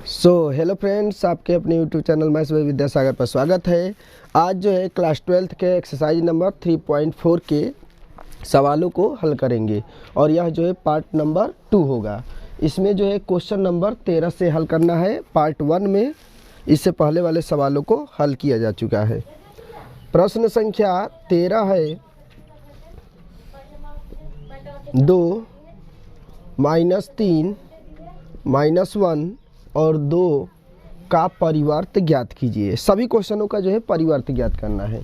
Hello friends, आपके अपने YouTube channel maths by Vidyasagar पर स्वागत है। आज जो है क्लास 12th के एक्सरसाइज नंबर 3.4 के सवालों को हल करेंगे और यह जो है पार्ट नंबर 2 होगा। इसमें जो है क्वेश्चन नंबर 13 से हल करना है। पार्ट 1 में इससे पहले वाले सवालों को हल किया जा चुका है। प्रश्न संख्या 13 है 2 -3 -1 और 2 का परिवर्त ज्ञात कीजिए। सभी क्वेश्चनों का जो है परिवर्त ज्ञात करना है।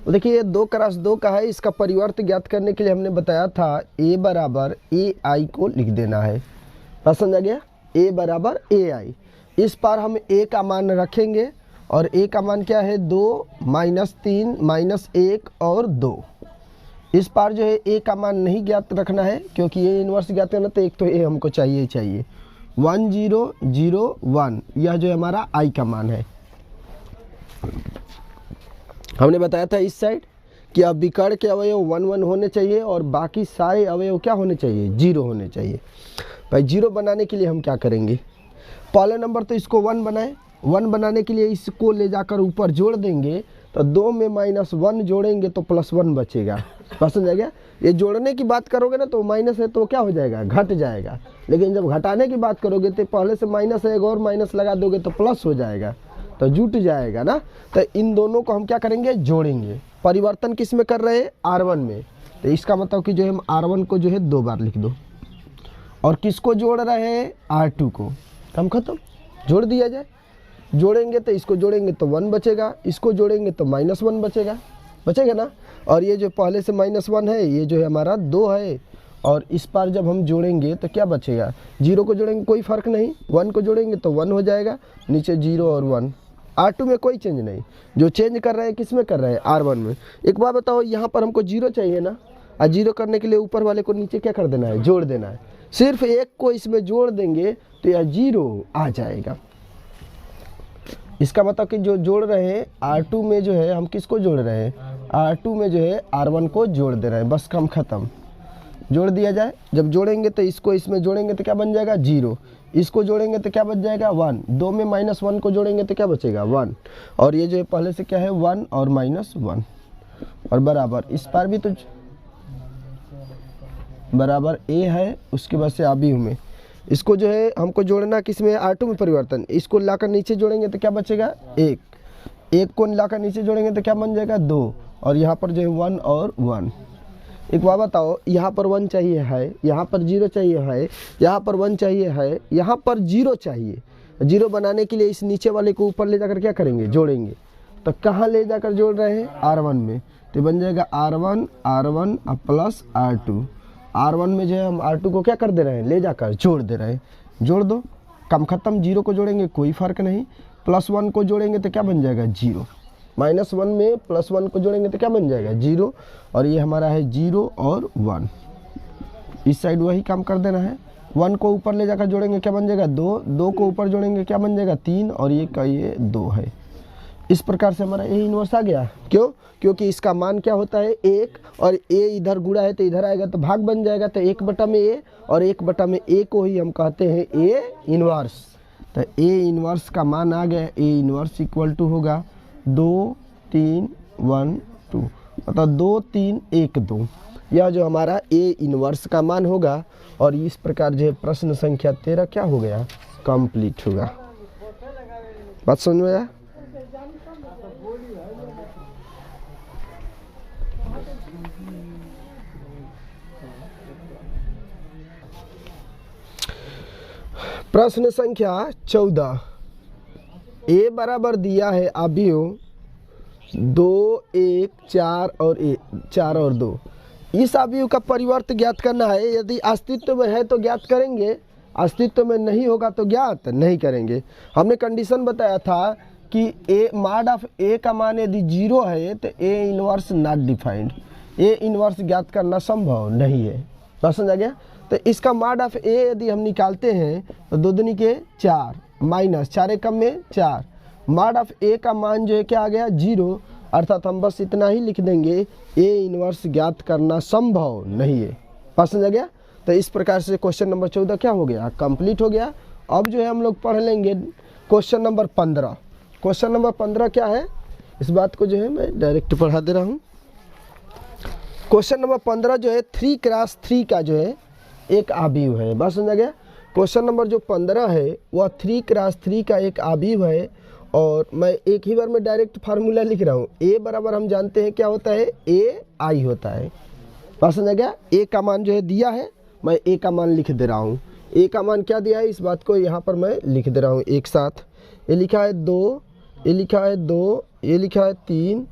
तो देखिए ये 2 × 2 का है। इसका परिवर्त ज्ञात करने के लिए हमने बताया था a बराबर ai को लिख देना है। समझ आ गया? a बराबर ai। इस पर हम a का मान रखेंगे और a का मान क्या है 2 -3 -1 और 2। इस पर जो है a का मान नहीं ज्ञात रखना है क्योंकि a इन्वर्स ज्ञात करना तो एक तो a हमको चाहिए ही चाहिए। 1 0 0 1 यह जो हमारा i का मान है। हमने बताया था इस साइड कि अब विकर्ण के अवयव 1 1 होने चाहिए और बाकी सारे अवयव क्या होने चाहिए 0 होने चाहिए। भाई 0 बनाने के लिए हम क्या करेंगे, पहले नंबर तो इसको 1 बनाए। 1 बनाने के लिए इसको ले जाकर ऊपर जोड़ देंगे तो 2 में -1 जोड़ेंगे तो +1 बचेगा। समझ आ गया? ये जोड़ने की बात करोगे ना तो माइनस है तो क्या हो जाएगा, घट जाएगा। लेकिन जब घटाने की बात करोगे तो पहले से माइनस है, एक और माइनस लगा दोगे तो प्लस हो जाएगा, तो जुट जाएगा ना। तो इन दोनों को हम क्या करेंगे, जोड़ेंगे। परिवर्तन किस में कर रहे हैं, R1 में। तो इसका मतलब कि जो है हम R1 को जो है 2 बार लिख दो और किसको जोड़ रहे हैं, R2 को। हम खत्म, जोड़ दिया जाए। जोड़ेंगे तो इसको जोड़ेंगे तो 1 बचेगा, इसको जोड़ेंगे तो -1 बचेगा ना। और ये जो पहले से -1 है ये जो है हमारा 2 है और इस पर जब हम जोड़ेंगे तो क्या बचेगा, 0 को जोड़ेंगे कोई फ़र्क नहीं, 1 को जोड़ेंगे तो 1 हो जाएगा, नीचे 0 और 1। R2 में कोई चेंज नहीं। जो चेंज कर रहे हैं किस में कर रहे हैं, R1 में। एक बार बताओ, यहाँ पर हमको 0 चाहिए ना, और 0 करने के लिए ऊपर वाले को नीचे क्या कर देना है, जोड़ देना है। सिर्फ एक को इसमें जोड़ देंगे तो यह 0 आ जाएगा। इसका मतलब कि जो जोड़ रहे हैं R2 में जो है हम किसको जोड़ रहे हैं, R2 में जो है R1 को जोड़ दे रहे हैं। बस काम खत्म, जोड़ दिया जाए। जब जोड़ेंगे तो इसको इसमें जोड़ेंगे तो क्या बन जाएगा 0, इसको जोड़ेंगे तो क्या बच जाएगा 1, 2 में -1 को जोड़ेंगे तो क्या बचेगा 1, और ये जो है पहले से क्या है 1 और -1 और बराबर। इस पर भी तो बराबर a है, उसके बाद से आबी में इसको जो है हमको जोड़ना किस में, R2 में परिवर्तन। इसको लाकर नीचे जोड़ेंगे तो क्या बचेगा 1, 1 को लाकर नीचे जोड़ेंगे तो क्या बन जाएगा 2, और यहाँ पर जो है 1 और 1। एक बात बताओ, यहाँ पर 1 चाहिए है, यहाँ पर 0 चाहिए है, यहाँ पर 1 चाहिए है, यहाँ पर 0 चाहिए। 0 बनाने के लिए इस नीचे वाले को ऊपर ले जाकर क्या करेंगे, जोड़ेंगे। तो कहाँ ले जाकर जोड़ रहे हैं, R1 में। तो बन जाएगा R1 R1 plus R2। R1 में जो है हम R2 को क्या कर दे रहे हैं, ले जाकर जोड़ दे रहे हैं। जोड़ दो, कम खत्म। 0 को जोड़ेंगे कोई फ़र्क नहीं, +1 को जोड़ेंगे तो क्या बन जाएगा 0, -1 में +1 को जोड़ेंगे तो क्या बन जाएगा 0, और ये हमारा है 0 और 1। इस साइड वही काम कर देना है। 1 को ऊपर ले जाकर जोड़ेंगे क्या बन जाएगा 2, 2 को ऊपर जोड़ेंगे क्या बन जाएगा 3, और ये का ये 2 है। इस प्रकार से हमारा a इन्वर्स आ गया। क्यों? क्योंकि इसका मान क्या होता है 1, और a इधर गुणा है तो इधर आएगा तो भाग बन जाएगा, तो 1/a, और 1/a को ही हम कहते हैं a इन्वर्स। तो a इन्वर्स का मान आ गया, a इन्वर्स इक्वल टू होगा 2 3 1 2, मतलब 2 3 1 2। यह जो हमारा a इन्वर्स का मान होगा। और इस प्रकार जो है प्रश्न संख्या 13 क्या हो गया, कंप्लीट होगा। बात समझ में आया? प्रश्न संख्या 14, a बराबर दिया है अवयव 2 1 4 और 2। इस अवयव का परिवर्त ज्ञात करना है। यदि अस्तित्व में है तो ज्ञात करेंगे, अस्तित्व में नहीं होगा तो ज्ञात नहीं करेंगे। हमने कंडीशन बताया था कि a मॉड ऑफ a का मान यदि 0 है तो a inverse not defined, a inverse ज्ञात करना संभव नहीं है। समझ आ गया? तो इसका मॉड ऑफ a यदि हम निकालते हैं तो 2 दूनी के 4 -4 कम में 4, मॉड ऑफ a का मान जो है क्या आ गया 0, अर्थात हम बस इतना ही लिख देंगे a इन्वर्स ज्ञात करना संभव नहीं है। समझ आ गया? तो इस प्रकार से क्वेश्चन नंबर 14 क्या हो गया, कंप्लीट हो गया। अब जो है हम लोग पढ़ लेंगे क्वेश्चन नंबर 15। क्वेश्चन नंबर 15 क्या है, इस बात को जो है मैं डायरेक्ट पढ़ा दे रहा हूँ। क्वेश्चन नंबर 15 जो है 3x3 का जो है एक आव्यूह है। बात समझा गया। क्वेश्चन नंबर जो 15 है वह 3x3 का एक आव्यूह है, और मैं एक ही बार में डायरेक्ट फार्मूला लिख रहा हूँ। ए बराबर हम जानते हैं क्या होता है, ए आई होता है। बात समझा गया। ए का मान जो है दिया है, मैं ए का मान लिख दे रहा हूँ। ए का मान क्या दिया है, इस बात को यहाँ पर मैं लिख दे रहा हूँ एक साथ। ये लिखा है 2, ये लिखा है 2, ये लिखा है 3,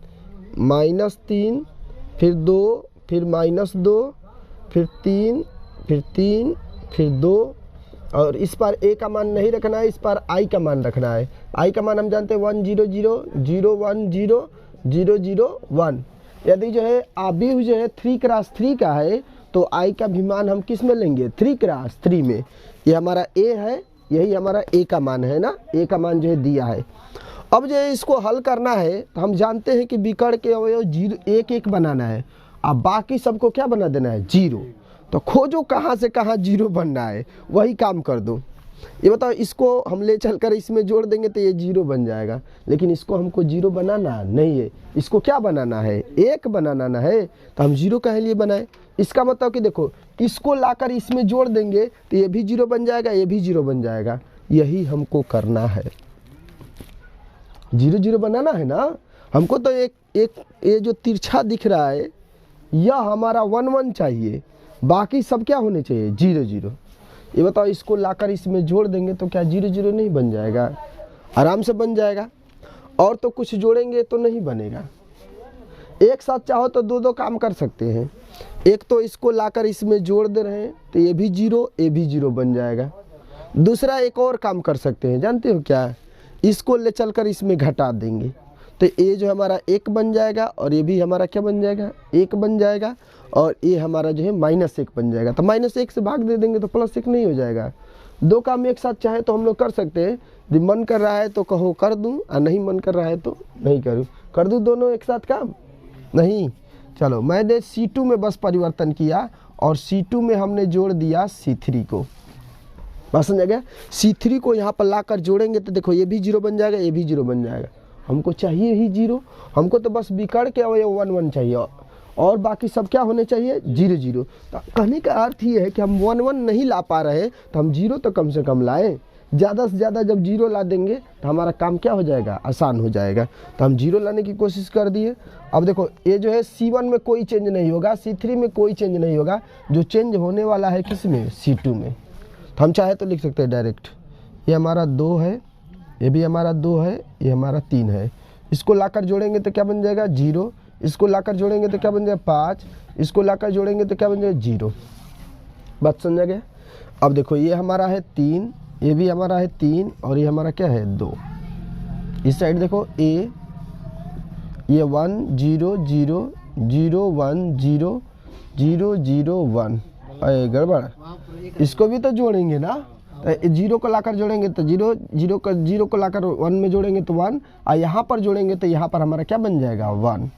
-3, फिर 2, फिर -2, फिर 3, फिर 3, फिर 2, और इस पर ए का मान नहीं रखना है, इस पर आई का मान रखना है। आई का मान हम जानते हैं 1 0 0 0 1 0 0 0 1। यदि जो है आव्यूह जो है 3x3 का है तो आई का भी मान हम किस में लेंगे, 3x3 में। ये हमारा ए है, यही हमारा ए का मान है ना, ए का मान जो है दिया है। अब जो है इसको हल करना है तो हम जानते हैं कि विकर्ण के अवयव 0 1 1 बनाना है, अब बाकी सबको क्या बना देना है, 0। तो खोजो कहाँ से कहाँ 0 बनना है, वही काम कर दो। ये बताओ, इसको हम ले चलकर इसमें जोड़ देंगे तो ये 0 बन जाएगा, लेकिन इसको हमको 0 बनाना नहीं है, इसको क्या बनाना है, 1 बनाना है। तो हम 0 काहे लिए बनाए, इसका मतलब कि देखो इसको लाकर इसमें जोड़ देंगे तो ये भी 0 बन जाएगा, ये भी 0 बन जाएगा। यही हमको करना है, 0 0 बनाना है ना हमको। तो एक ये जो तिरछा दिख रहा है यह हमारा 1 1 चाहिए, बाकी सब क्या होने चाहिए, 0 0। ये बताओ, इसको लाकर इसमें जोड़ देंगे तो क्या 0 0 नहीं बन जाएगा, आराम से बन जाएगा। और तो कुछ जोड़ेंगे तो नहीं बनेगा। एक साथ चाहो तो 2 2 काम कर सकते हैं। एक तो इसको लाकर इसमें जोड़ दे रहे हैं तो ये भी 0, ये भी 0 बन जाएगा। दूसरा एक और काम कर सकते हैं, जानते हो क्या, इसको ले चलकर इसमें घटा देंगे तो ये जो हमारा 1 बन जाएगा, और ये भी हमारा क्या बन जाएगा, 1 बन जाएगा, और ये हमारा जो है -1 बन जाएगा। तो -1 से भाग दे देंगे तो +1 नहीं हो जाएगा। 2 काम एक साथ चाहे तो हम लोग कर सकते हैं। यदि मन कर रहा है तो कहो कर दूं, और नहीं मन कर रहा है तो नहीं करूं। कर दूं दोनों एक साथ काम, नहीं। चलो, मैंने C2 में बस परिवर्तन किया और C2 में हमने जोड़ दिया C3 को। बात समझ गया। C3 को यहाँ पर लाकर जोड़ेंगे तो देखो ये भी 0 बन जाएगा, ये भी 0 बन जाएगा। हमको चाहिए ही 0, हमको तो बस विकर्ण के अवयव 1 1 चाहिए, और बाकी सब क्या होने चाहिए, 0 0। तो कहने का अर्थ ये है कि हम 1 1 नहीं ला पा रहे तो हम 0 तो कम से कम लाएं। ज़्यादा से ज़्यादा जब 0 ला देंगे तो हमारा काम क्या हो जाएगा, आसान हो जाएगा। तो हम 0 लाने की कोशिश कर दिए। अब देखो ये जो है C1 में कोई चेंज नहीं होगा, C3 में कोई चेंज नहीं होगा, जो चेंज होने वाला है किस में, C2 में। तो हम चाहे तो लिख सकते हैं डायरेक्ट, ये हमारा 2 है, ये भी हमारा 2 है, ये हमारा 3 है। इसको लाकर जोड़ेंगे तो क्या बन जाएगा, 0। इसको लाकर जोड़ेंगे तो क्या बन जाएगा, 5। इसको लाकर जोड़ेंगे तो क्या बन जाएगा, 0। बात समझा गया। अब देखो ये हमारा है 3, ये भी हमारा है 3, और ये हमारा क्या है, 2। इस साइड देखो ये 1 0 0 0 1 0 0 0 1, अरे गड़बड़, इसको भी तो जोड़ेंगे ना। तो 0 को लाकर जोड़ेंगे तो 0 0 को लाकर 1 में जोड़ेंगे तो 1, और यहाँ पर जोड़ेंगे तो यहाँ पर हमारा क्या बन जाएगा, 1।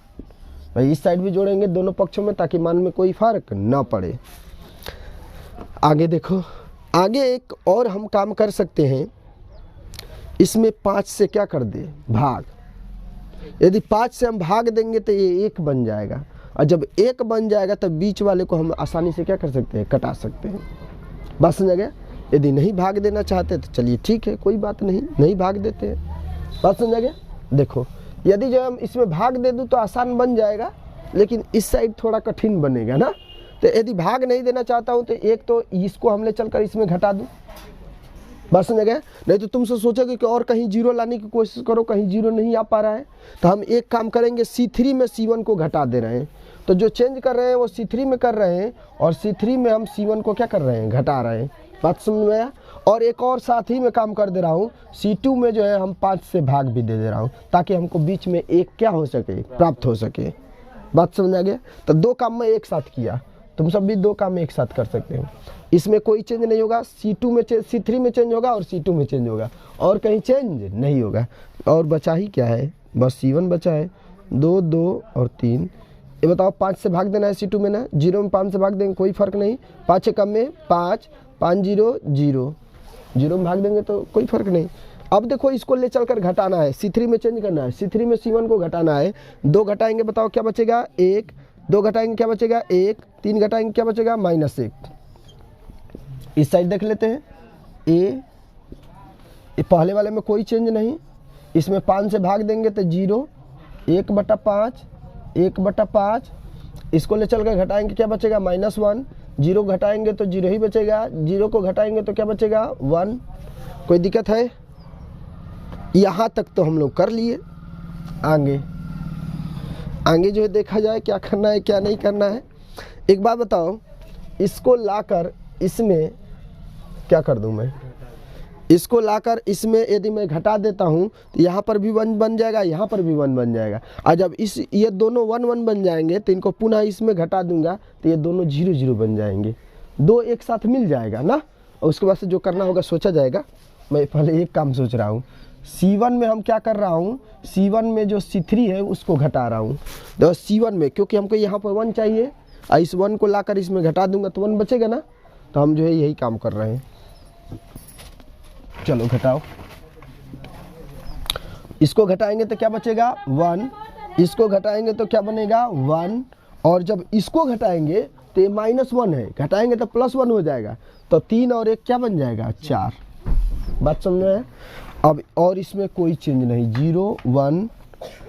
भाई इस साइड भी जोड़ेंगे दोनों पक्षों में, ताकि मान में कोई फर्क ना पड़े। आगे देखो, आगे एक और हम काम कर सकते हैं, इसमें 5 से क्या कर दे, भाग। यदि 5 से हम भाग देंगे तो ये 1 बन जाएगा, और जब 1 बन जाएगा तब बीच वाले को हम आसानी से क्या कर सकते हैं, कटा सकते हैं। बात समझ गया। यदि नहीं भाग देना चाहते तो चलिए ठीक है, कोई बात नहीं, नहीं भाग देते हैं। बात समझ गया। देखो यदि जो हम इसमें भाग दे दूँ तो आसान बन जाएगा, लेकिन इस साइड थोड़ा कठिन बनेगा ना। तो यदि भाग नहीं देना चाहता हूँ तो एक तो इसको हमने चलकर इसमें घटा दूँ। बात समझ गया। नहीं तो तुमसे सोचोगे कि और कहीं 0 लाने की कोशिश करो, कहीं 0 नहीं आ पा रहा है, तो हम एक काम करेंगे, C3 में C1 को घटा दे रहे हैं। तो जो चेंज कर रहे हैं वो C3 में कर रहे हैं, और C3 में हम C1 को क्या कर रहे हैं, घटा रहे हैं। बात समझ में आया। और एक और साथ ही में काम कर दे रहा हूँ, C2 में जो है हम 5 से भाग भी दे रहा हूँ, ताकि हमको बीच में 1 क्या हो सके, प्राप्त हो सके। बात समझ आ गया। तो 2 काम मैं एक साथ किया, तुम सब भी 2 काम एक साथ कर सकते हो। इसमें कोई चेंज नहीं होगा, C2 में C3 में चेंज होगा और C2 में चेंज होगा, और कहीं चेंज नहीं होगा। और बचा ही क्या है, बस C1 बचा है। 2 2 और 3। ये बताओ 5 से भाग देना है C2 में ना, 0 में 5 से भाग देंगे कोई फर्क नहीं। 5 से कम में 5, 5 0 0, जीरो में भाग देंगे तो कोई फर्क नहीं। अब देखो इसको ले चलकर घटाना है, C3 में चेंज करना है, C3 में C1 को घटाना है। 2 घटाएंगे बताओ क्या बचेगा 1, 2 घटाएंगे क्या बचेगा 1, 3 घटाएंगे क्या बचेगा -1। इस साइड देख लेते हैं ए, पहले वाले में कोई चेंज नहीं, इसमें 5 से भाग देंगे तो 0, 1/5, 1/5। इसको ले चल कर घटाएंगे क्या बचेगा -1, 0 घटाएंगे तो 0 ही बचेगा, 0 को घटाएंगे तो क्या बचेगा 1। कोई दिक्कत है? यहाँ तक तो हम लोग कर लिए। आगे जो है देखा जाए क्या करना है क्या नहीं करना है। एक बात बताओ, इसको लाकर इसमें क्या कर दूं मैं, इसको लाकर इसमें यदि मैं घटा देता हूं तो यहाँ पर भी 1 बन जाएगा, यहाँ पर भी 1 बन जाएगा। और जब ये दोनों 1 1 बन जाएंगे तो इनको पुनः इसमें घटा दूंगा तो ये दोनों 0 0 बन जाएंगे, 2 एक साथ मिल जाएगा ना। और उसके बाद से जो करना होगा सोचा जाएगा। मैं पहले एक काम सोच रहा हूँ, C1 में हम क्या कर रहा हूँ, C1 में जो C3 है उसको घटा रहा हूँ। तो C1 में क्योंकि हमको यहाँ पर 1 चाहिए, और इस 1 को लाकर इसमें घटा दूंगा तो 1 बचेगा ना। तो हम जो है यही काम कर रहे हैं। चलो घटाओ, इसको घटाएंगे तो क्या बचेगा 1, इसको घटाएंगे तो क्या बनेगा 1, और जब इसको घटाएंगे तो ये -1 है, घटाएंगे तो +1 हो जाएगा। तो 3 और 1 क्या बन जाएगा 4। बात समझ में? अब और इसमें कोई चेंज नहीं, 0 1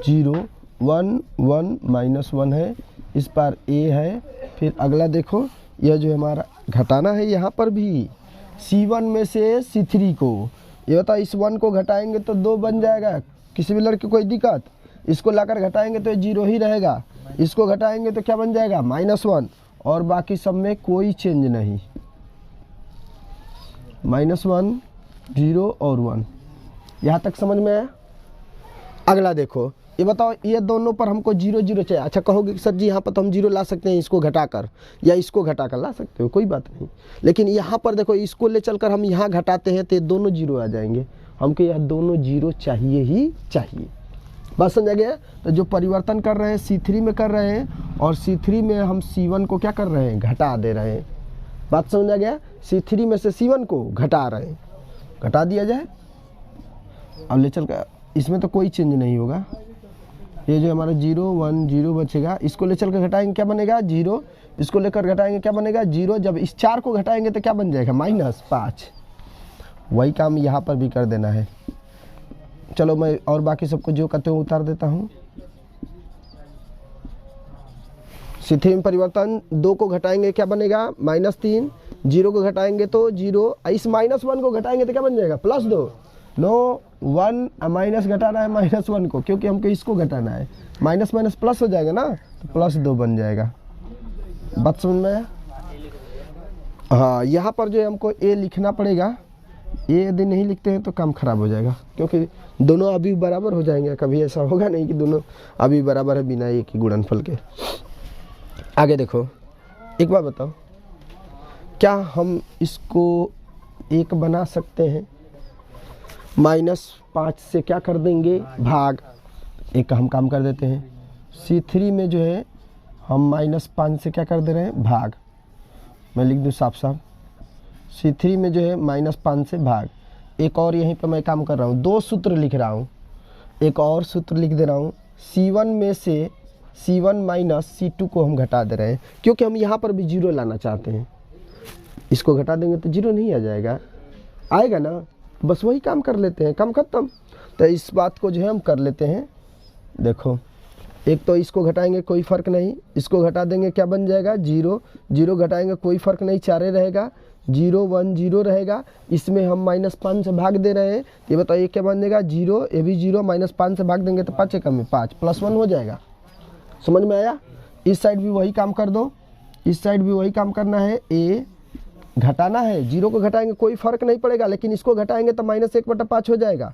0 1 1 -1 है, इस पर A है। फिर अगला देखो, यह जो हमारा घटाना है यहाँ पर भी C1 में से C3 को, ये होता है इस 1 को घटाएंगे तो 2 बन जाएगा। किसी भी लड़के कोई दिक्कत? इसको लाकर घटाएंगे तो 0 ही रहेगा, इसको घटाएंगे तो क्या बन जाएगा -1, और बाकी सब में कोई चेंज नहीं, -1 0 और 1। यहाँ तक समझ में आया? अगला देखो, ये बताओ ये दोनों पर हमको 0 0 चाहिए। अच्छा कहोगे सर जी यहाँ पर तो हम 0 ला सकते हैं इसको घटाकर, या इसको घटाकर ला सकते हो, कोई बात नहीं। लेकिन यहाँ पर देखो इसको ले चलकर हम यहाँ घटाते हैं तो ये दोनों 0 आ जाएंगे। हमको यह दोनों 0 चाहिए ही चाहिए। बात समझा गया? तो जो परिवर्तन कर रहे हैं C3 में कर रहे हैं, और C3 में हम C1 को क्या कर रहे हैं घटा दे रहे हैं। बात समझा गया? C3 में से C1 को घटा रहे हैं, घटा दिया जाए। अब ले चल कर इसमें तो कोई चेंज नहीं होगा, ये जो हमारा 0 1 0 बचेगा, इसको ले चल कर घटाएंगे क्या बनेगा 0, इसको लेकर घटाएंगे क्या बनेगा 0। जब इस 4 को घटाएंगे तो क्या बन जाएगा -5। वही काम यहाँ पर भी कर देना है। चलो मैं और बाकी सबको जो कहते हैं उतार देता हूँ। C3 में परिवर्तन, 2 को घटाएंगे क्या बनेगा -3, 0 को घटाएंगे तो 0, इस -1 को घटाएंगे तो क्या बन जाएगा +2। नो 1 माइनस घटाना है -1 को, क्योंकि हमको इसको घटाना है, माइनस माइनस प्लस हो जाएगा ना, तो +2 बन जाएगा। बात समझ में आया? हाँ, यहाँ पर जो है हमको A लिखना पड़ेगा। A यदि नहीं लिखते हैं तो काम खराब हो जाएगा, क्योंकि दोनों अभी बराबर हो जाएंगे। कभी ऐसा होगा नहीं कि दोनों अभी बराबर है बिना एक ही गुणनफल के। आगे देखो, एक बात बताओ, क्या हम इसको 1 बना सकते हैं? -5 से क्या कर देंगे भाग, एक हम काम कर देते हैं। C3 में जो है हम -5 से क्या कर दे रहे हैं भाग, मैं लिख दूँ साफ साफ, C3 में जो है -5 से भाग। एक और यहीं पर मैं काम कर रहा हूँ, 2 सूत्र लिख रहा हूँ, एक और सूत्र लिख दे रहा हूँ। C1 में से C1 - C2 को हम घटा दे रहे हैं, क्योंकि हम यहाँ पर भी 0 लाना चाहते हैं। इसको घटा देंगे तो 0 नहीं आ जाएगा, आएगा ना, बस वही काम कर लेते हैं, काम खत्म। तो इस बात को जो है हम कर लेते हैं। देखो, एक तो इसको घटाएंगे कोई फ़र्क नहीं, इसको घटा देंगे क्या बन जाएगा 0, 0 घटाएंगे कोई फ़र्क नहीं, 4 रहेगा, 0 1 0 रहेगा। इसमें हम -5 से भाग दे रहे हैं, ये बताइए क्या बन जाएगा 0, ये भी 0, -5 से भाग देंगे तो 5 कम में 5, +1 हो जाएगा। समझ में आया? इस साइड भी वही काम कर दो, इस साइड भी वही काम करना है। A घटाना है, 0 को घटाएंगे कोई फ़र्क नहीं पड़ेगा, लेकिन इसको घटाएंगे तो -1/5 हो जाएगा,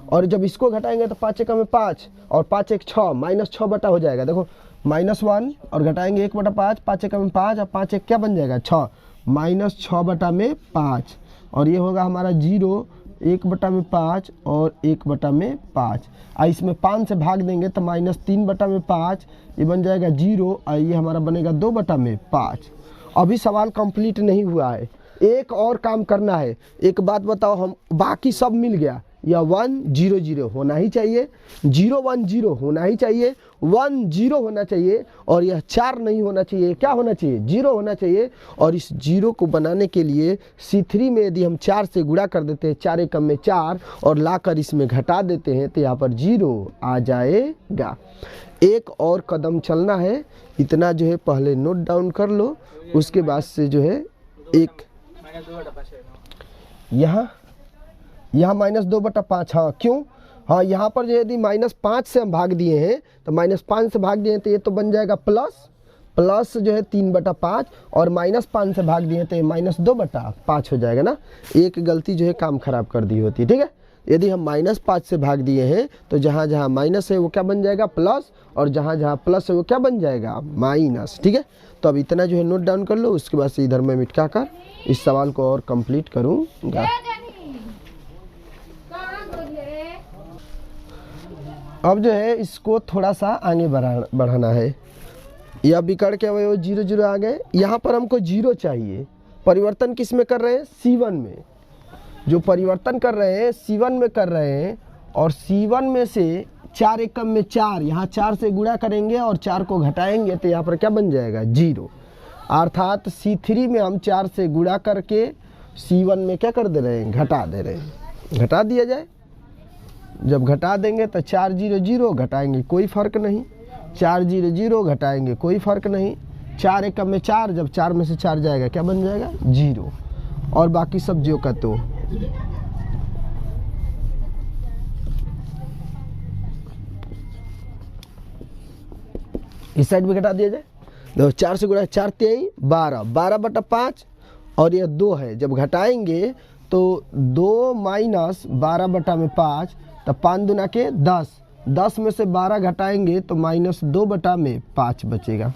और जब इसको घटाएंगे तो 5 कम में 5, और 5 1 6, -6 बटा हो जाएगा। देखो -1 और घटाएंगे 1/5, 5 कम में 5, और 5 1 क्या बन जाएगा 6, -6 बटा में 5, और ये होगा हमारा 0, 1 बटा में 5 और 1 बटा में 5। इसमें 5 से भाग देंगे तो -3 बटा में 5, ये बन जाएगा 0, और ये हमारा बनेगा 2 बटा में 5। अभी सवाल कंप्लीट नहीं हुआ है, एक और काम करना है। एक बात बताओ, हम बाकी सब मिल गया, या 1 0 0 होना ही चाहिए, 0 1 0 होना ही चाहिए, 1 0 होना चाहिए, और यह 4 नहीं होना चाहिए। क्या होना चाहिए? 0 होना चाहिए। और इस 0 को बनाने के लिए C3 में यदि हम 4 से गुणा कर देते हैं, 4 एकम में 4, और लाकर इसमें घटा देते हैं, तो यहाँ पर 0 आ जाएगा। एक और कदम चलना है, इतना जो है पहले नोट डाउन कर लो। उसके बाद से जो है एक यहाँ -2/5। हाँ, क्यों? हाँ, यहाँ पर जो यदि -5 से हम भाग दिए हैं, तो -5 से भाग दिए हैं तो ये तो बन जाएगा प्लस जो है 3/5, और -5 से भाग दिए हैं तो ये -2/5 हो जाएगा ना। एक गलती जो है काम खराब कर दी होती है, ठीक है। यदि हम -5 से भाग दिए हैं तो जहाँ जहाँ माइनस है वो क्या बन जाएगा? प्लस, और जहाँ जहाँ प्लस है वो क्या बन जाएगा? माइनस, ठीक है। तो अब इतना जो है नोट डाउन कर लो। उसके बाद से इधर मैं मिटा कर इस सवाल को और कंप्लीट करूँगा। अब जो है इसको थोड़ा सा आगे बढ़ाना है। यह बिगड़ के वो 0 0 आ गए। यहाँ पर हमको 0 चाहिए। परिवर्तन किस में कर रहे हैं? C1 में। जो परिवर्तन कर रहे हैं C1 में कर रहे हैं, और C1 में से 4 एकम में 4, यहाँ 4 से गुणा करेंगे और 4 को घटाएंगे तो यहाँ पर क्या बन जाएगा? 0। अर्थात C3 में हम 4 से गुणा करके C1 में क्या कर दे रहे हैं? घटा दे रहे हैं। घटा दिया जाए। जब घटा देंगे तो 4 0 0 घटाएंगे, कोई फ़र्क नहीं। 4 0 0 घटाएंगे, कोई फ़र्क नहीं। 4 एकम में 4, जब 4 में से 4 जाएगा क्या बन जाएगा? 0। और बाकी सब जो का तो इस साइड में घटा दिया जाए। देखो 4 से गुणा 4 3 12, 12/5, और यह 2 है। जब घटाएंगे तो 2 - 12/5, तो 5 दूना के 10, 10 में से 12 घटाएंगे तो -2/5 बचेगा।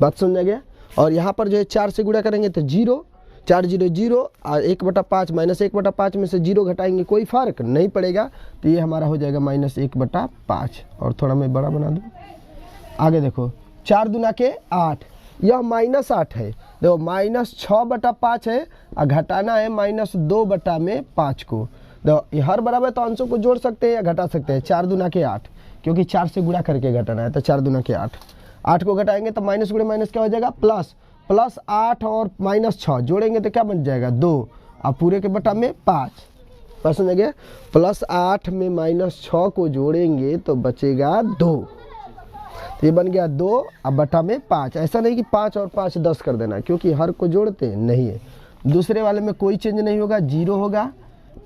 बात समझ गया। और यहाँ पर जो है 4 से गुणा करेंगे तो 0, 4 0 0, और 1/5 -1/5 में से 0 घटाएंगे, कोई फ़र्क नहीं पड़ेगा। तो ये हमारा हो जाएगा -1/5। और थोड़ा मैं बड़ा बना दूँ। आगे देखो 4 दूना के 8, यह -8 है। देखो -6/5 है, और घटाना है -2/5 को। देखो हर बराबर तो अंशों को जोड़ सकते हैं या घटा सकते हैं। 4 दूना के 8, क्योंकि 4 से गुणा करके घटाना है, तो 4 दूना के 8। 8 को घटाएंगे तो माइनस गुणे माइनस क्या हो जाएगा? प्लस। प्लस 8 और -6 जोड़ेंगे तो क्या बन जाएगा? 2, और पूरे के बटा में 5। बस समझ गया। +8 में -6 को जोड़ेंगे तो बचेगा 2। ये बन गया 2, अब बटा में 5। ऐसा नहीं कि 5 और 5 10 कर देना, क्योंकि हर को जोड़ते हैं, नहीं है। दूसरे वाले में कोई चेंज नहीं होगा, 0 होगा,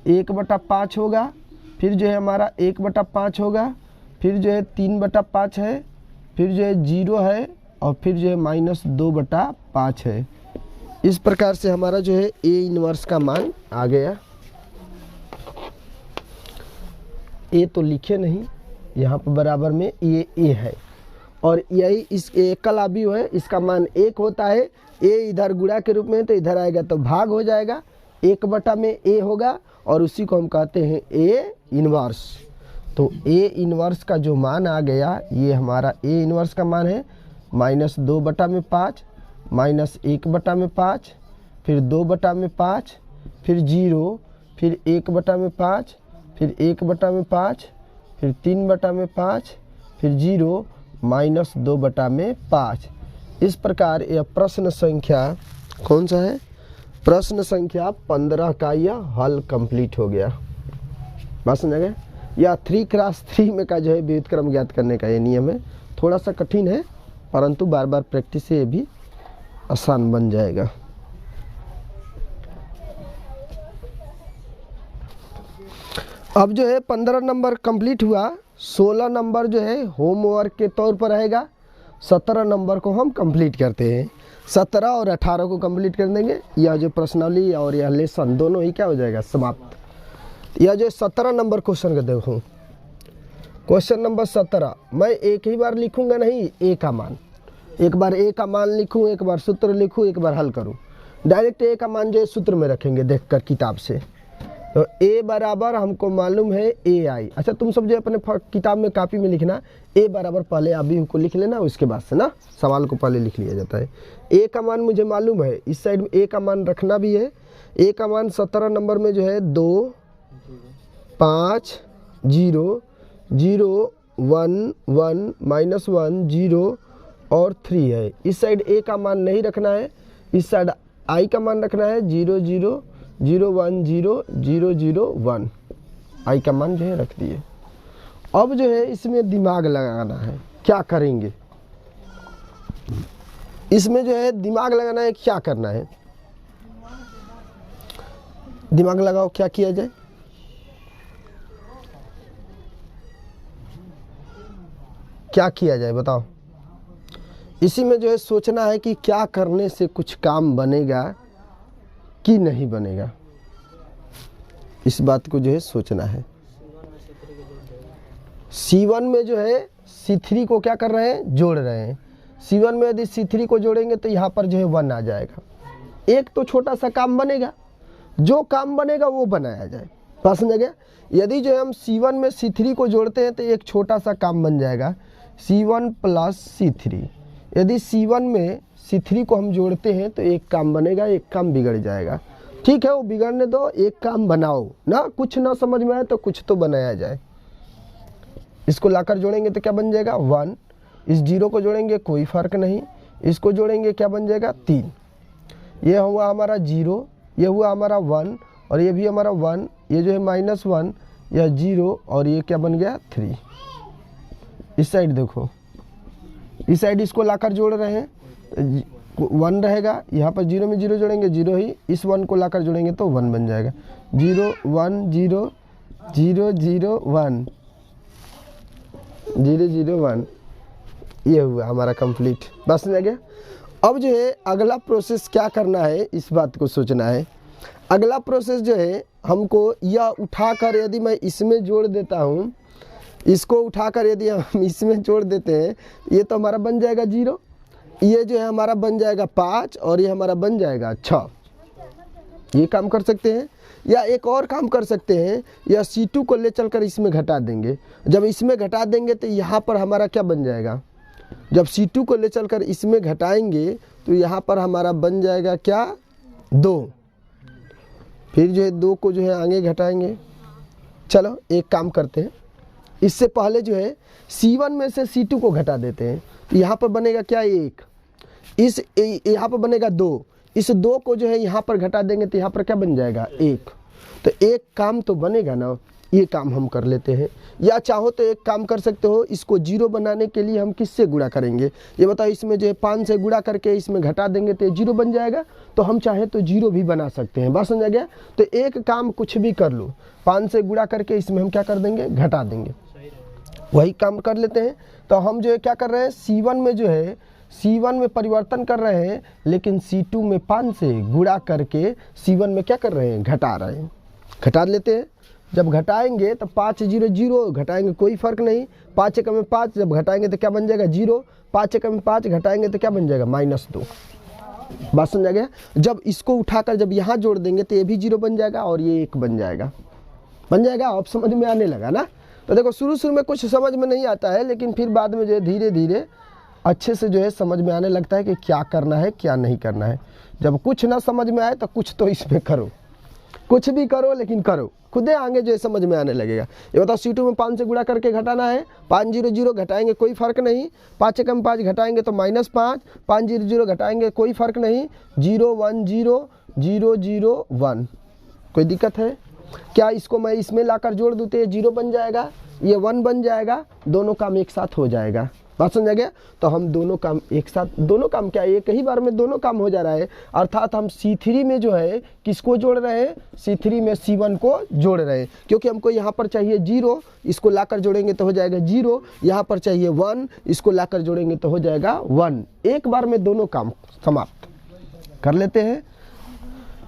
1/5 होगा, फिर जो है हमारा 1/5 होगा, फिर जो है 3/5 है, फिर जो है 0 है, और फिर जो है -2/5 है। इस प्रकार से हमारा जो है A इनवर्स का मान आ गया। A तो लिखे नहीं, यहाँ पर बराबर में ये A है, और यही इस एकल अवयव है, इसका मान 1 होता है। A इधर गुणा के रूप में, तो इधर आएगा तो भाग हो जाएगा, 1/में A होगा, और उसी को हम कहते हैं A इनवर्स। तो A इनवर्स का जो मान आ गया, ये हमारा A इनवर्स का मान है -2/5, -1/5, फिर 2/5, फिर 0, फिर 1/5, फिर 1/5, फिर 3/5, फिर 0, -2/5। इस प्रकार यह प्रश्न संख्या कौन सा है? प्रश्न संख्या 15 का यह हल कंप्लीट हो गया। बात समझ गए। या 3x3 में का जो है व्युत्क्रम ज्ञात करने का ये नियम है। थोड़ा सा कठिन है, परंतु बार बार प्रैक्टिस से ये भी आसान बन जाएगा। अब जो है 15 नंबर कंप्लीट हुआ। 16 नंबर जो है होमवर्क के तौर पर रहेगा। 17 नंबर को हम कंप्लीट करते हैं। 17 और 18 को कंप्लीट कर देंगे। यह जो प्रश्नावली और यह लेसन दोनों ही क्या हो जाएगा? समाप्त। यह जो 17 नंबर क्वेश्चन का देखो, क्वेश्चन नंबर 17 मैं एक ही बार लिखूंगा नहीं, ए का मान, एक बार ए का मान लिखूं, एक बार सूत्र लिखूं, एक बार हल करूं। डायरेक्ट ए का मान जो है सूत्र में रखेंगे देखकर किताब से। तो a बराबर हमको मालूम है ai। अच्छा तुम सब जो अपने किताब में कॉपी में लिखना, a बराबर पहले अभी को लिख लेना, उसके बाद से ना सवाल को पहले लिख लिया जाता है। a का मान मुझे मालूम है, इस साइड में a का मान रखना भी है। a का मान 17 नंबर में जो है 2 5 0 0 1 1 -1 0 और 3 है। इस साइड a का मान नहीं रखना है, इस साइड i का मान रखना है 0 0 0 1 0 0 0 1। i का मान जो है रख दिए। अब जो है इसमें दिमाग लगाना है, क्या करेंगे इसमें जो है दिमाग लगाना है, क्या करना है, दिमाग लगाओ क्या किया जाए। क्या किया जाए बताओ। इसी में जो है सोचना है कि क्या करने से कुछ काम बनेगा कि नहीं बनेगा, इस बात को जो है सोचना है। C1 में जो है C3 को क्या कर रहे हैं, जोड़ रहे हैं। C1 में यदि C3 को जोड़ेंगे तो यहाँ पर जो है 1 आ जाएगा। एक तो छोटा सा काम बनेगा, जो काम बनेगा वो बनाया जाए। बात समझ गया। यदि जो है हम C1 में C3 को जोड़ते हैं तो एक छोटा सा काम बन जाएगा C1 + C3। यदि C1 में C3 को हम जोड़ते हैं तो एक काम बनेगा, एक काम बिगड़ जाएगा। ठीक है, वो बिगड़ने दो, एक काम बनाओ ना। कुछ ना समझ में आए तो कुछ तो बनाया जाए। इसको लाकर जोड़ेंगे तो क्या बन जाएगा 1। इस 0 को जोड़ेंगे कोई फ़र्क नहीं, इसको जोड़ेंगे क्या बन जाएगा 3। ये हुआ हमारा 0, ये हुआ हमारा 1 और ये भी हमारा 1। ये जो है -1, यह 0 और ये क्या बन गया 3। इस साइड देखो, इस साइड इसको लाकर जोड़ रहे हैं, 1 रहेगा। यहाँ पर 0 में 0 जोड़ेंगे 0 ही, इस 1 को लाकर जोड़ेंगे तो 1 बन जाएगा। 0 1 0 0 0 1 0 0 1। ये हुआ हमारा कंप्लीट। बस समझ गया। अब जो है अगला प्रोसेस क्या करना है, इस बात को सोचना है। अगला प्रोसेस जो है हमको यह उठाकर यदि मैं इसमें जोड़ देता हूँ, इसको उठाकर यदि हम इसमें जोड़ देते हैं, ये तो हमारा बन जाएगा 0, ये जो है हमारा बन जाएगा 5 और ये हमारा बन जाएगा 6। ये काम कर सकते हैं। या एक और काम कर सकते हैं, या C2 को ले चलकर इसमें घटा देंगे। जब इसमें घटा देंगे तो यहाँ पर हमारा क्या बन जाएगा, जब C2 को ले चलकर इसमें घटाएंगे तो यहाँ पर हमारा बन जाएगा क्या 2। फिर जो है 2 को जो है आगे घटाएंगे। चलो एक काम करते हैं, इससे पहले जो है C1 में से C2 को घटा देते हैं तो यहाँ पर बनेगा क्या 1, इस यहाँ पर बनेगा 2, इस 2 को जो है यहाँ पर घटा देंगे तो यहाँ पर क्या बन जाएगा 1। तो एक काम तो बनेगा ना, ये काम हम कर लेते हैं। या चाहो तो एक काम कर सकते हो, इसको 0 बनाने के लिए हम किससे गुणा करेंगे ये बताओ। इसमें जो है 5 से गुणा करके इसमें घटा देंगे तो 0 बन जाएगा। तो हम चाहे तो 0 भी बना सकते हैं। बात समझ गया। तो एक काम कुछ भी कर लो, 5 से गुणा करके इसमें हम क्या कर देंगे, घटा देंगे। वही काम कर लेते हैं। तो हम जो है क्या कर रहे हैं, C1 में जो है C1 में परिवर्तन कर रहे हैं, लेकिन C2 में 5 से गुणा करके C1 में क्या कर रहे हैं, घटा रहे हैं। घटा लेते हैं। जब घटाएंगे तो 5 0 0 घटाएंगे कोई फ़र्क नहीं। 5 एकम में 5 जब घटाएंगे तो क्या बन जाएगा 0। 5 एकम में 5 घटाएंगे तो क्या बन जाएगा -2। बात समझा गया। जब इसको उठाकर जब यहाँ जोड़ देंगे तो ये भी 0 बन जाएगा और ये 1 बन जाएगा। अब समझ में आने लगा ना। तो देखो शुरू में कुछ समझ में नहीं आता है, लेकिन फिर बाद में जो है धीरे धीरे अच्छे से जो है समझ में आने लगता है कि क्या करना है क्या नहीं करना है। जब कुछ ना समझ में आए तो कुछ तो इसमें करो, कुछ भी करो लेकिन करो, खुदे आगे जो है समझ में आने लगेगा। ये बताओ C2 में 5 से गुणा करके घटाना है। 5 0 0 घटाएंगे कोई फ़र्क नहीं। 5 एकम 5 घटाएंगे तो -5। 5 0 0 घटाएंगे कोई फ़र्क नहीं। 0 1 0 0 0 1। कोई दिक्कत है क्या? इसको मैं इसमें लाकर जोड़ दूँ तो ये 0 बन जाएगा, ये 1 बन जाएगा। दोनों काम एक साथ हो जाएगा। बात समझ गया। तो हम दोनों काम एक साथ, दोनों काम क्या एक ही बार में दोनों काम हो जा रहा है। अर्थात हम C3 में जो है किसको जोड़ रहे हैं, C3 में C1 को जोड़ रहे हैं। क्योंकि हमको यहाँ पर चाहिए 0, इसको लाकर जोड़ेंगे तो हो जाएगा 0। यहाँ पर चाहिए 1, इसको लाकर जोड़ेंगे तो हो जाएगा 1। एक बार में दोनों काम समाप्त कर लेते हैं।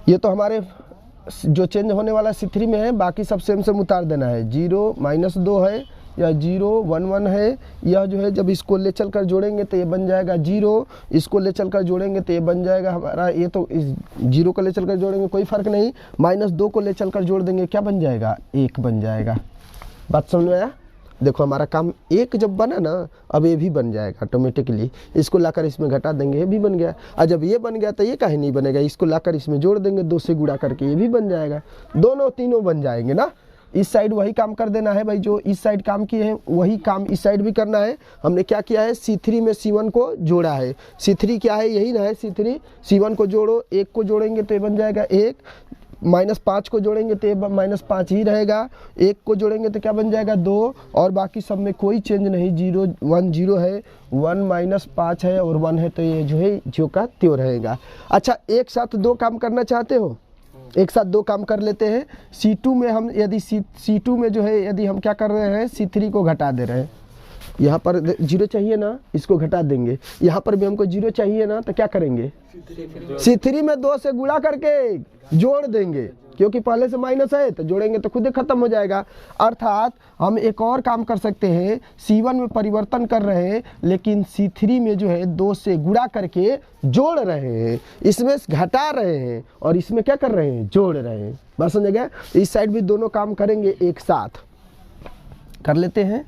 ये तो हमारे जो चेंज होने वाला C3 में है, बाकी सब सेम उतार देना है। 0 -2 है, या 0 1 1 है। यह जो है जब इसको ले चल कर जोड़ेंगे तो ये बन जाएगा 0, इसको ले चल कर जोड़ेंगे तो ये बन जाएगा हमारा, ये तो इस 0 को ले चल कर जोड़ेंगे कोई फ़र्क नहीं, -2 को ले चल कर जोड़ देंगे क्या बन जाएगा, 1 बन जाएगा। बात समझ में आया? देखो हमारा काम 1 जब बना ना, अब ये भी बन जाएगा ऑटोमेटिकली, इसको लाकर इसमें घटा देंगे, ये भी बन गया। और जब ये बन गया तो ये काहे नहीं बनेगा, इसको लाकर इसमें जोड़ देंगे 2 से गुणा करके, ये भी बन जाएगा। दोनों तीनों बन जाएंगे ना। इस साइड वही काम कर देना है भाई, जो इस साइड काम किए हैं वही काम इस साइड भी करना है। हमने क्या किया है, C3 में C1 को जोड़ा है। C3 क्या है, यही ना है C3, C1 को जोड़ो, 1 को जोड़ेंगे तो ये बन जाएगा 1, -5 को जोड़ेंगे तो ये -5 ही रहेगा, 1 को जोड़ेंगे तो क्या बन जाएगा 2, और बाकी सब में कोई चेंज नहीं, 0 1 0 है, 1 -5 है और 1 है, तो ये जो है जो का त्यों रहेगा। अच्छा, एक साथ 2 काम करना चाहते हो, एक साथ 2 काम कर लेते हैं। C2 में हम यदि C2 में जो है यदि हम क्या कर रहे हैं, C3 को घटा दे रहे हैं। यहाँ पर 0 चाहिए ना, इसको घटा देंगे। यहाँ पर भी हमको 0 चाहिए ना, तो क्या करेंगे, C3 में 2 से गुणा करके जोड़ देंगे, क्योंकि पहले से माइनस है तो जोड़ेंगे तो खुद ही खत्म हो जाएगा। अर्थात हम एक और काम कर सकते हैं, C1 में परिवर्तन कर रहे हैं लेकिन C3 में जो है 2 से गुणा करके जोड़ रहे हैं, इसमें घटा रहे हैं और इसमें क्या कर रहे हैं, जोड़ रहे हैं। बस समझ गए? इस साइड भी दोनों काम करेंगे, एक साथ कर लेते हैं।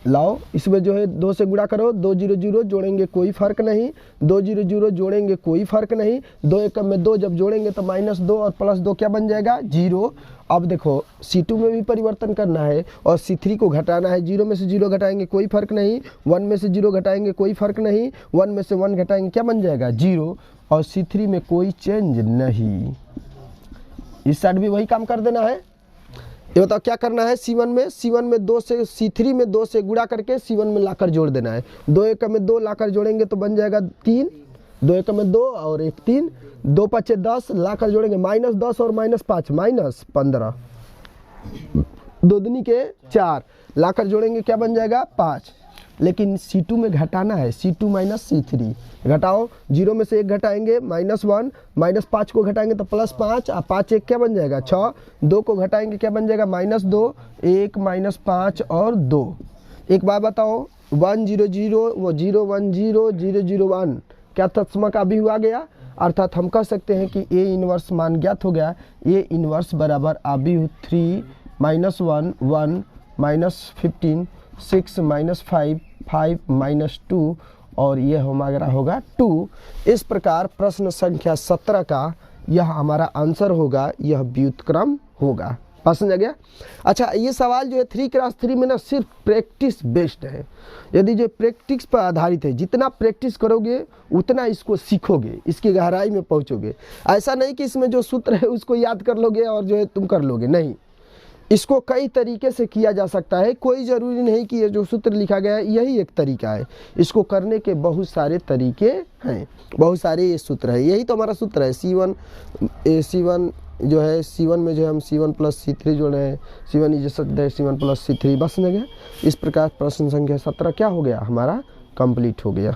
लाओ, इसमें जो है 2 से गुणा करो, 2 0 0 जोड़ेंगे कोई फ़र्क नहीं, 2 0 0 जोड़ेंगे कोई फ़र्क नहीं, 2 1 में 2 जब जोड़ेंगे तो -2 और +2 क्या बन जाएगा, 0। अब देखो C2 में भी परिवर्तन करना है और C3 को घटाना है, 0 में से 0 घटाएंगे कोई फ़र्क नहीं, 1 में से 0 घटाएंगे कोई फ़र्क नहीं, 1 में से 1 घटाएंगे क्या बन जाएगा, 0, और C3 में कोई चेंज नहीं। इस साइड भी वही काम कर देना है। ये बताओ क्या करना है, C1 में 2 से, C3 में 2 से गुणा करके C1 में लाकर जोड़ देना है। 2 1 में 2 लाकर जोड़ेंगे तो बन जाएगा 3, 2 1 में 2 और 1 3, 2 5 10 लाकर जोड़ेंगे, -10 और -5 -15, 2 दूनी के 4 लाकर जोड़ेंगे क्या बन जाएगा, 5। लेकिन C2 में घटाना है, C2 - C3 घटाओ, 0 में से 1 घटाएंगे -1, -5 को घटाएंगे तो +5, और 5 1 क्या बन जाएगा 6, 2 को घटाएंगे क्या बन जाएगा -2, 1 -5 और 2। एक बात बताओ, 1 0 0 वो 0 1 0 0 0 1 क्या तत्समक अभी आ गया। अर्थात हम कह सकते हैं कि A इनवर्स मान ज्ञात हो गया। A इनवर्स बराबर अभी 3 -1 1 -15 6 -5 5 -2 और यह हमारा होगा 2। इस प्रकार प्रश्न संख्या 17 का यह हमारा आंसर होगा, यह व्युत्क्रम होगा। समझ आ गया? अच्छा, ये सवाल जो है 3x3 में ना सिर्फ प्रैक्टिस बेस्ड है। यदि जो प्रैक्टिस पर आधारित है, जितना प्रैक्टिस करोगे उतना इसको सीखोगे, इसकी गहराई में पहुंचोगे। ऐसा नहीं कि इसमें जो सूत्र है उसको याद कर लोगे और जो है तुम कर लोगे, नहीं। इसको कई तरीके से किया जा सकता है, कोई ज़रूरी नहीं कि ये जो सूत्र लिखा गया है यही एक तरीका है। इसको करने के बहुत सारे तरीके हैं, बहुत सारे ये सूत्र है। यही तो हमारा सूत्र है, C1 जो है, C1 में जो है हम C1 + C3 जोड़े हैं, C1 = C1 + C3। बस समझ गया? इस प्रकार प्रश्न संख्या 17 क्या हो गया, हमारा कंप्लीट हो गया।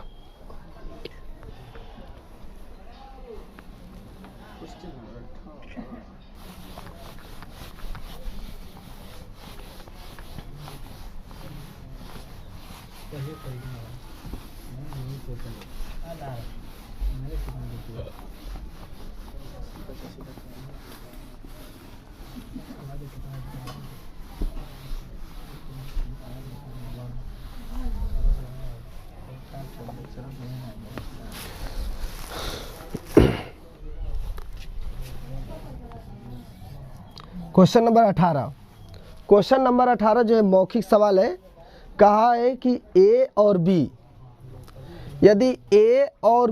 Question number 18। क्वेश्चन नंबर 18 जो है मौखिक सवाल है। कहा है कि A और B, यदि A और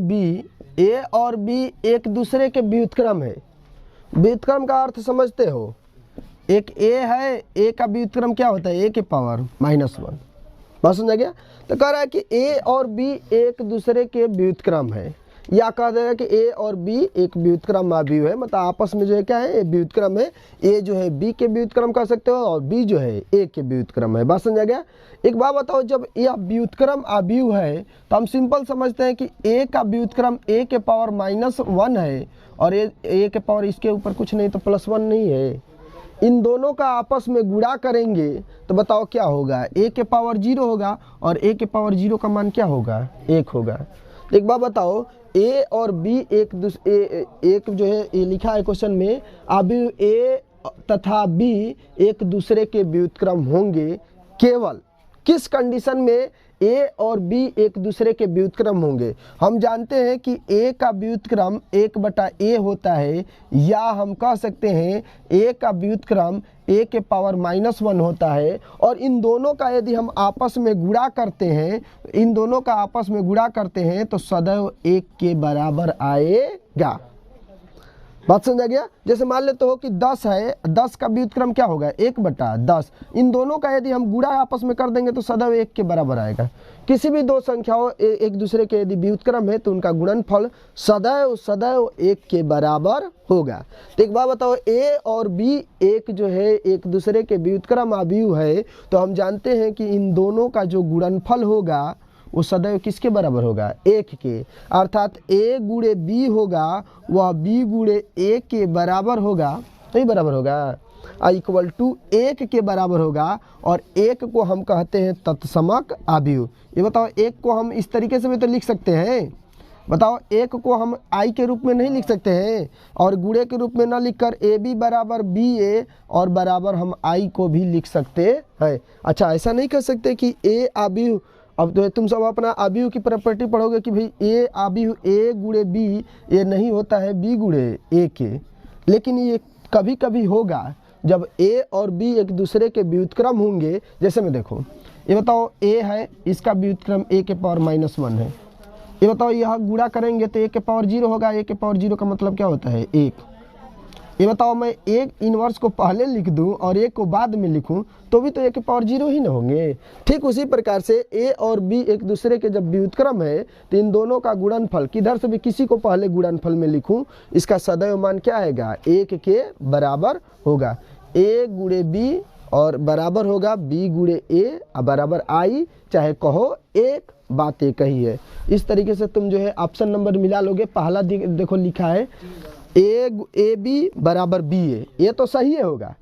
B एक दूसरे के व्युत्क्रम है। व्युत्क्रम का अर्थ समझते हो, एक A है, A का व्युत्क्रम क्या होता है, A की पावर -1। बात समझ गया? तो कह रहा है कि A और B एक दूसरे के व्युत्क्रम है, या कह देगा कि A और B एक व्युत्क्रम अवयव है, मतलब आपस में जो है क्या है, व्युत्क्रम है। A जो है B के व्युत्क्रम कह सकते हो और B जो है A के व्युत्क्रम है। बात समझा गया? एक बात बताओ, जब यह व्युत्क्रम अवयव है तो हम सिंपल समझते हैं कि A का व्युत्क्रम A के पावर -1 है और A के पावर इसके ऊपर कुछ नहीं तो +1 नहीं है। इन दोनों का आपस में गुणा करेंगे तो बताओ क्या होगा, a के पावर 0 होगा और a के पावर 0 का मान क्या होगा, 1 होगा। तो एक बात बताओ, a और b एक जो है ये लिखा है क्वेश्चन में, अभी a तथा b एक दूसरे के व्युत्क्रम होंगे केवल किस कंडीशन में a और b एक दूसरे के व्युत्क्रम होंगे। हम जानते हैं कि a का व्युत्क्रम 1/a होता है, या हम कह सकते हैं a का व्युत्क्रम a के पावर -1 होता है। और इन दोनों का यदि हम आपस में गुणा करते हैं, इन दोनों का आपस में गुणा करते हैं तो सदैव 1 के बराबर आएगा। बात समझा गया। जैसे मान लेते हो कि 10 है, 10 का व्युत्क्रम क्या होगा, 1/10। इन दोनों का यदि हम गुणा आपस में कर देंगे तो सदैव 1 के बराबर आएगा। किसी भी दो संख्याओं एक दूसरे के यदि व्युत्क्रम है तो उनका गुणनफल सदैव सदैव 1 के बराबर होगा। तो एक बात बताओ, a और b एक जो है एक दूसरे के व्युत्क्रम अवयव है, तो हम जानते हैं कि इन दोनों का जो गुणनफल होगा वो सदैव किसके बराबर होगा, 1 के। अर्थात a गुणे b होगा वह b गुणे a के बराबर होगा, नहीं बराबर होगा, इक्वल टू 1 के बराबर होगा। और 1 को हम कहते हैं तत्समक अवयव। ये बताओ, 1 को हम इस तरीके से भी तो लिख सकते हैं, बताओ 1 को हम i के रूप में नहीं लिख सकते हैं, और गुणे के रूप में ना लिखकर ab बराबर ba और बराबर हम i को भी लिख सकते हैं। अच्छा, ऐसा नहीं कर सकते कि a अवयव, अब तो तुम सब अपना अवयव की प्रॉपर्टी पढ़ोगे कि भाई a अवयव a गुणे b ये नहीं होता है b गुणे a के, लेकिन ये कभी कभी होगा जब a और b एक दूसरे के व्युत्क्रम होंगे। जैसे में देखो, ये बताओ a है, इसका व्युत्क्रम a के पावर -1 है। ये बताओ यह गुणा करेंगे तो a के पावर 0 होगा, a के पावर 0 का मतलब क्या होता है, 1। ये बताओ, मैं एक इनवर्स को पहले लिख दूं और एक को बाद में लिखूं तो भी तो a के पावर 0 ही ना होंगे। ठीक उसी प्रकार से a और b एक दूसरे के जब व्युत्क्रम है तो इन दोनों का गुणनफल किधर से भी किसी को पहले गुणनफल में लिखूं, इसका सदैव मान क्या आएगा, 1 के बराबर होगा। a गुणे b और बराबर होगा b गुणे a बराबर i, चाहे कहो एक बात एक ही है। इस तरीके से तुम जो है ऑप्शन नंबर मिला लोगे। पहला देखो लिखा है ए बी बराबर बी ए, ये तो सही है होगा,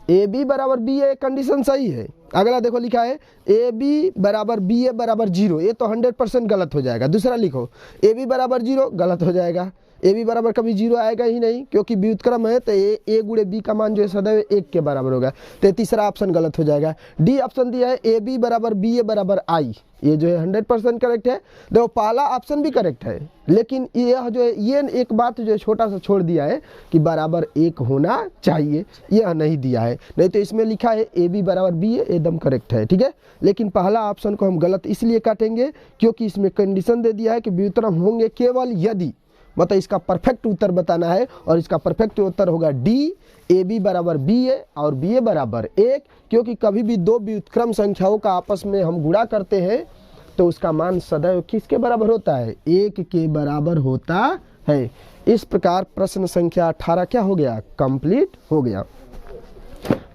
ए बी बराबर बी ए कंडीशन सही है। अगला देखो लिखा है ए बी बराबर बी ए बराबर 0, ये तो 100% गलत हो जाएगा। दूसरा लिखो ए बी बराबर 0, गलत हो जाएगा, ए बी बराबर कभी 0 आएगा ही नहीं क्योंकि व्युत्क्रम है, तो ए गुणे बी का मान जो है सदैव 1 के बराबर होगा। तो तीसरा ऑप्शन गलत हो जाएगा। डी ऑप्शन दिया है ए बी बराबर बी ए बराबर आई, ये जो है 100% करेक्ट है। देखो पहला ऑप्शन भी करेक्ट है, लेकिन यह जो है ये एक बात जो है छोटा सा छोड़ दिया है कि बराबर 1 होना चाहिए, यह नहीं दिया है। नहीं तो इसमें लिखा है ए बी बराबर बी ए, एकदम करेक्ट है, ठीक है। लेकिन पहला ऑप्शन को हम गलत इसलिए काटेंगे क्योंकि इसमें कंडीशन दे दिया है कि व्युत्क्रम होंगे केवल यदि, मतलब इसका परफेक्ट उत्तर बताना है और इसका परफेक्ट उत्तर होगा डी, ए बी बराबर बी ए और बी ए बराबर 1। क्योंकि कभी भी दो व्युत्क्रम संख्याओं का आपस में हम गुणा करते हैं तो उसका मान सदैव किसके बराबर होता है, 1 के बराबर होता है। इस प्रकार प्रश्न संख्या 18 क्या हो गया, कंप्लीट हो गया।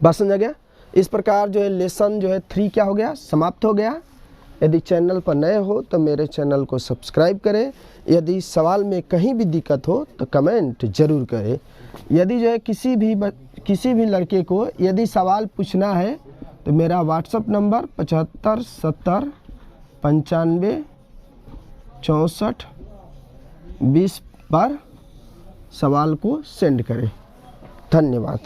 बात समझा गया। इस प्रकार जो है लेसन जो है 3 क्या हो गया, समाप्त हो गया। यदि चैनल पर नए हो तो मेरे चैनल को सब्सक्राइब करें। यदि सवाल में कहीं भी दिक्कत हो तो कमेंट जरूर करें। यदि जो है किसी भी लड़के को यदि सवाल पूछना है तो मेरा व्हाट्सएप नंबर 75 70 95 64 20 पर सवाल को सेंड करें। धन्यवाद।